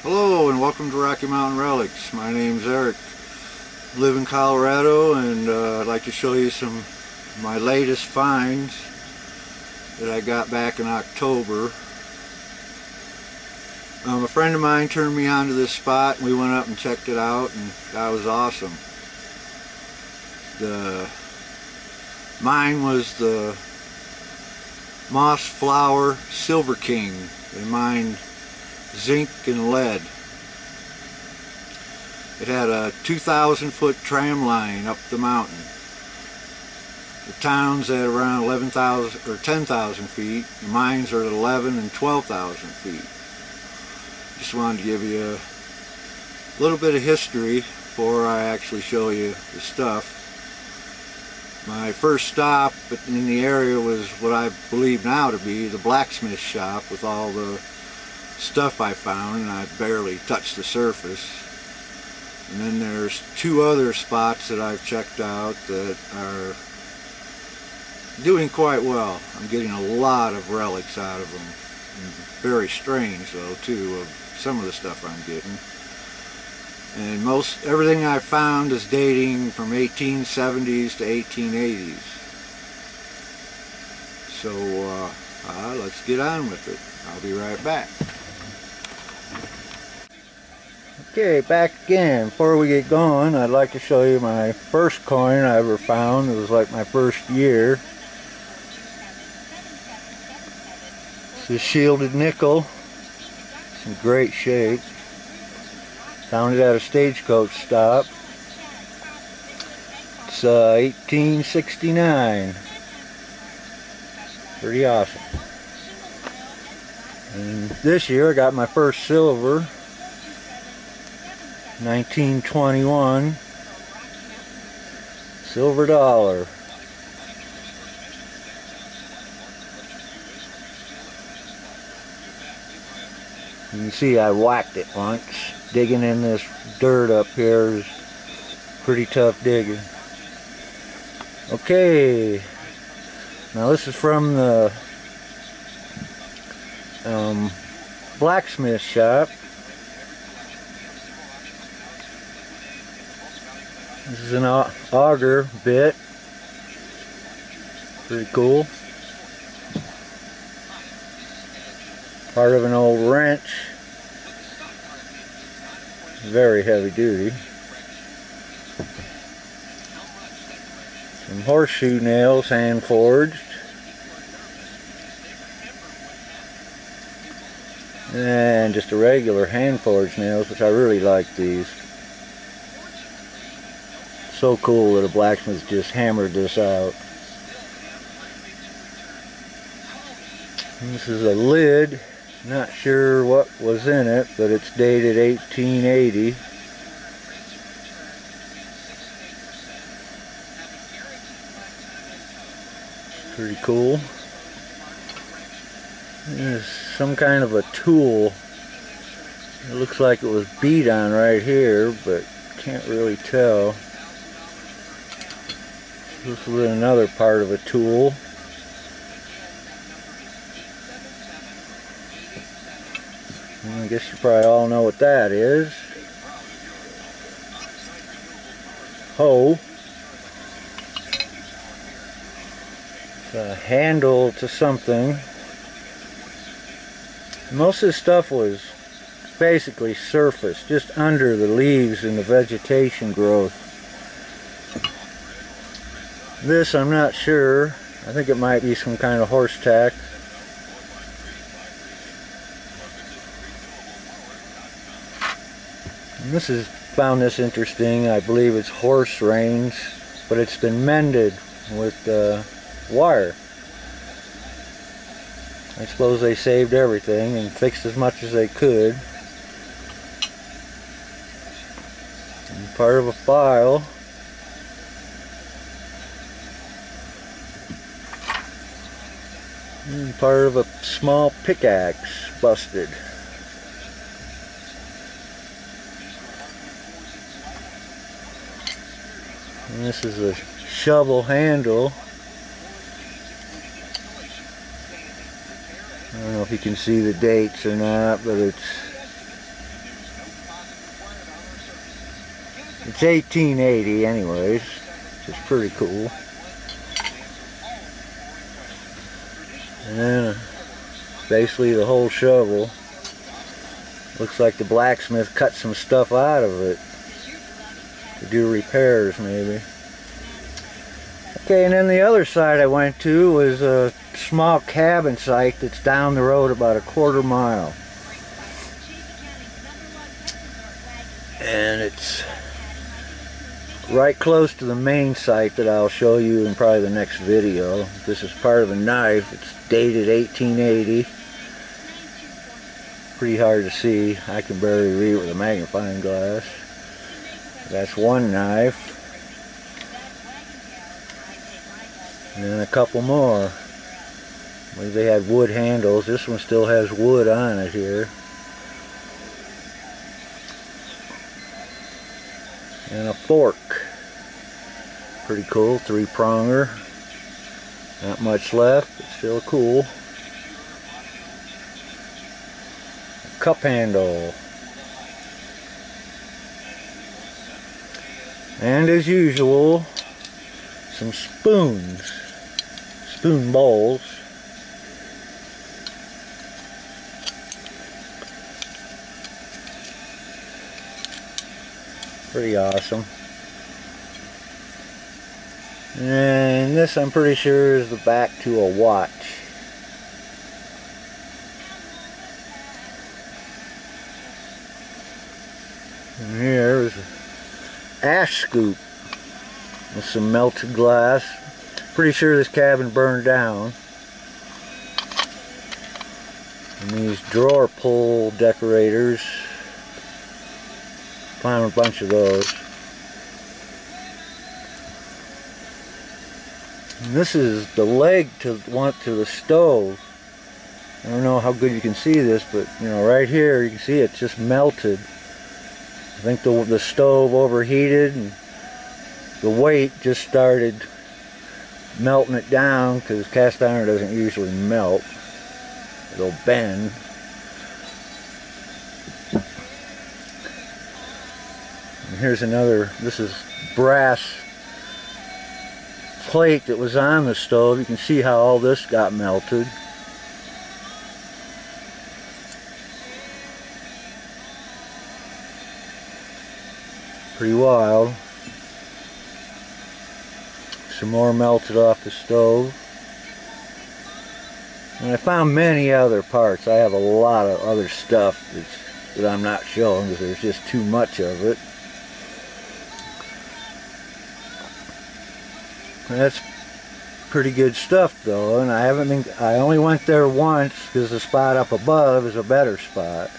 Hello and welcome to Rocky Mountain Relics. My name's Eric. I live in Colorado and I'd like to show you some of my latest finds that I got back in October. A friend of mine turned me on to this spot and we went up and checked it out, and that was awesome. Mine was the Moss Flower Silver King. They mined zinc and lead. It had a 2,000-foot tram line up the mountain. The town's at around 11,000 or 10,000 feet. The mines are at 11 and 12,000 feet. Just wanted to give you a little bit of history before I actually show you the stuff. My first stop in the area was what I believe now to be the blacksmith shop with all the stuff I found, and I barely touched the surface. And then there's two other spots that I've checked out that are doing quite well. I'm getting a lot of relics out of them. And very strange though too, of some of the stuff I'm getting. And everything I found is dating from 1870s to 1880s. So let's get on with it. I'll be right back. Okay, back again. Before we get going, I'd like to show you my first coin I ever found. It was like my first year. It's a shielded nickel. It's in great shape. Found it at a stagecoach stop. It's 1869. Pretty awesome. And this year I got my first silver. 1921 silver dollar. You can see I whacked it once. Digging in this dirt up here is pretty tough digging. Okay, now this is from the blacksmith shop. This is an auger bit. Pretty cool. Part of an old wrench. Very heavy duty. Some horseshoe nails, hand forged. And just a regular hand forged nails, which I really like these. So cool that a blacksmith just hammered this out. And this is a lid. Not sure what was in it, but it's dated 1880. Pretty cool. There's some kind of a tool. It looks like it was beat on right here, but can't really tell. This is another part of a tool. I guess you probably all know what that is. Hoe. It's a handle to something. Most of this stuff was basically surface, just under the leaves and the vegetation growth. This I'm not sure. I think it might be some kind of horse tack. And found this interesting. I believe it's horse reins, but it's been mended with wire. I suppose they saved everything and fixed as much as they could. And part of a file. And part of a small pickaxe busted. And this is a shovel handle. I don't know if you can see the dates or not, but it's It's 1880 anyways, which is pretty cool. And then basically the whole shovel. Looks like the blacksmith cut some stuff out of it to do repairs maybe. Okay, and then the other side I went to was a small cabin site that's down the road about a quarter mile. And it's right close to the main site that I'll show you in probably the next video. This is part of a knife. It's dated 1880. Pretty hard to see. I can barely read it with a magnifying glass. That's one knife. And then a couple more. Maybe they had wood handles. This one still has wood on it here. And a fork. Pretty cool, 3-pronger. Not much left, but still cool. A cup handle. And as usual, some spoons. Spoon bowls. Pretty awesome. And this I'm pretty sure is the back to a watch. And here is an ash scoop with some melted glass. Pretty sure this cabin burned down. And these drawer pull decorators. Found a bunch of those. And this is the leg to the stove. I don't know how good you can see this, but you know, right here you can see it's just melted. I think the stove overheated and the weight just started melting it down, because cast iron doesn't usually melt. It'll bend. And here's another, this is brass plate that was on the stove. You can see how all this got melted. Pretty wild. Some more melted off the stove. And I found many other parts. I have a lot of other stuff that I'm not showing because there's just too much of it. That's pretty good stuff though, and I only went there once because the spot up above is a better spot.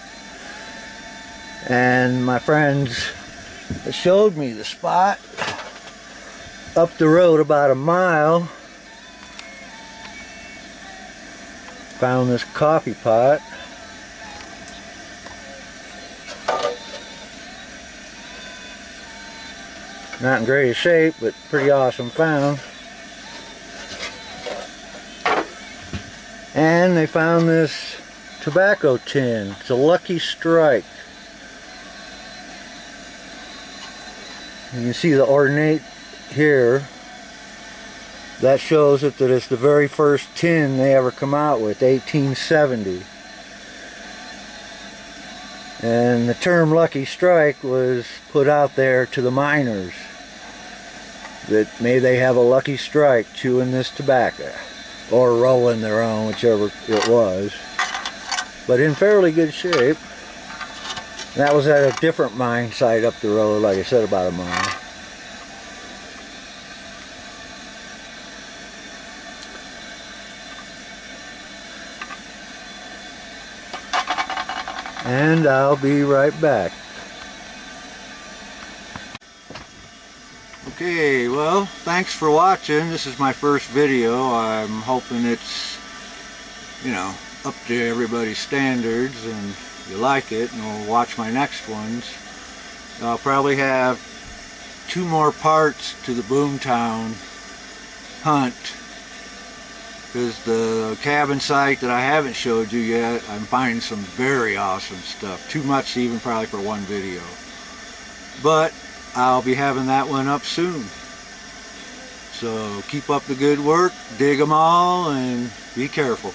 And my friends showed me the spot up the road about a mile. Found this coffee pot. Not in greatest shape, but pretty awesome found. And they found this tobacco tin. It's a Lucky Strike. You can see the ornate here. That shows it that it's the very first tin they ever come out with, 1870. And the term Lucky Strike was put out there to the miners, that may they have a lucky strike chewing this tobacco, or rolling their own, whichever it was. But in fairly good shape. That was at a different mine site up the road, like I said, about a mile. And I'll be right back. Okay, well, thanks for watching. This is my first video. I'm hoping it's, you know, up to everybody's standards and you like it, and we'll watch my next ones. I'll probably have 2 more parts to the Boomtown hunt, because the cabin site that I haven't showed you yet, I'm finding some very awesome stuff. Too much even probably for one video. But I'll be having that one up soon. So keep up the good work, dig them all, and be careful.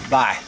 Bye.